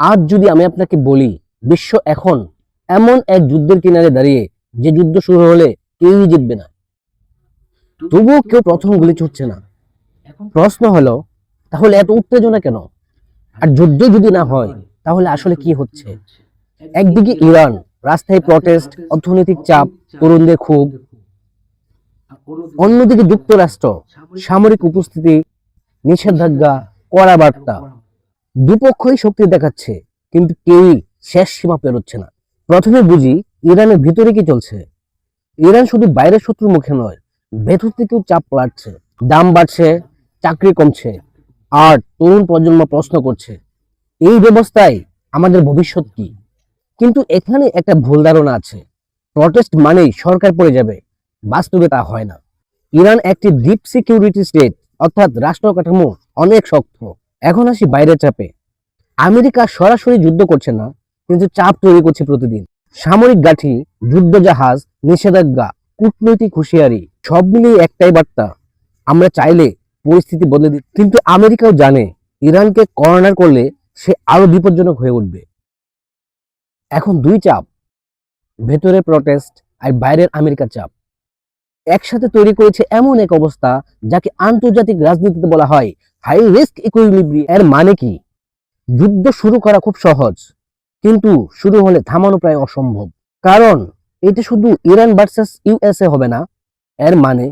আজ যদি আমি আপনাকে বলি বিশ্ব এখন এমন এক যুদ্ধের কিনারে দাঁড়িয়ে যে যুদ্ধ শুরু হলে কেউই জিতবে না, তবুও কেউ প্রথম গুলি ছুটছে না। প্রশ্ন হলো, তাহলে এত উত্তেজনা কেন? আর যুদ্ধ যদি না হয় তাহলে আসলে কি হচ্ছে? একদিকে ইরান, রাস্তায় প্রটেস্ট, অর্থনৈতিক চাপ, তরুণদের ক্ষোভ। অন্যদিকে যুক্তরাষ্ট্র, সামরিক উপস্থিতি, নিষেধাজ্ঞা, কড়া বার্তা। দুপক্ষই শক্তি দেখাচ্ছে, কিন্তু কেউই শেষ সীমা পেরোচ্ছে না। প্রথমে বুঝি ইরানের ভিতরে কি চলছে। ইরান শুধু বাইরের শত্রুর মুখে নয়, ভেতর থেকেও চাপ বাড়ছে। দাম বাড়ছে, চাকরি কমছে, আর তরুণ প্রজন্ম প্রশ্ন করছে, এই ব্যবস্থায় আমাদের ভবিষ্যৎ কি? কিন্তু এখানে একটা ভুল ধারণা আছে, প্রটেস্ট মানেই সরকার পড়ে যাবে। বাস্তবে তা হয় না। ইরান একটি ডিপ সিকিউরিটি স্টেট, অর্থাৎ রাষ্ট্র কাঠামো অনেক শক্ত। এখন আসি বাইরের চাপে। আমেরিকা সরাসরি যুদ্ধ করছে না, কিন্তু চাপ তৈরি করছে প্রতিদিন। সামরিক গাঠি, যুদ্ধ জাহাজ, নিষেধাজ্ঞা, কূটনৈতিক হুঁশিয়ারি, সব মিলিয়ে একটাই বার্তা, আমরা চাইলে পরিস্থিতি বদলে দিই। কিন্তু আমেরিকাও জানে ইরানকে কর্নার করলে সে আরো বিপজ্জনক হয়ে উঠবে। এখন দুই চাপ, ভেতরে প্রটেস্ট আর বাইরের আমেরিকার চাপ, একসাথে তৈরি করেছে এমন এক অবস্থা যাকে আন্তর্জাতিক রাজনীতিতে বলা হয় হাই রিস্ক ইকুইলিব্রিয়াম। এর মানে কি? যুদ্ধ শুরু করা খুব সহজ, কিন্তু শুরু হলে থামানো প্রায় অসম্ভব। কারণ এটা শুধু ইরান ভার্সেস ইউএসএ হবে না। এর মানে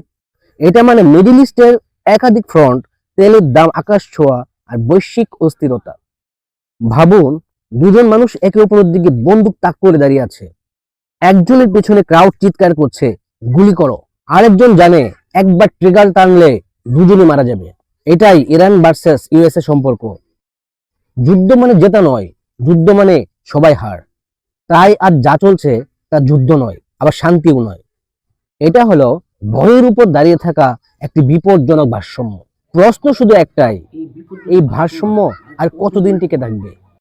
এটা মানে মিডল ইস্টের একাধিক ফ্রন্ট, তেলের দাম আকাশ ছোঁয়া, আর বৈশ্বিক অস্থিরতা। ভাবুন, দুজন মানুষ একে অপরের দিকে বন্দুক তাক করে দাঁড়িয়ে আছে। একজনের পেছনে ক্রাউড চিৎকার করছে, গুলি করো। আরেকজন জানে একবার ট্রিগার টানলে দুজনে মারা যাবে। এটাই ইরান ভার্সেস ইউএসএ সম্পর্ক। যুদ্ধ মানে জেতা নয়, যুদ্ধ মানে সবাই হার। তাই আজ যা চলছে তা যুদ্ধ নয়, আবার শান্তিও নয়। এটা হলো ভয়ের উপর দাঁড়িয়ে থাকা একটি বিপজ্জনক ভারসাম্য। প্রশ্ন শুধু একটাই, এই ভারসাম্য আর কতদিন টিকে থাকবে?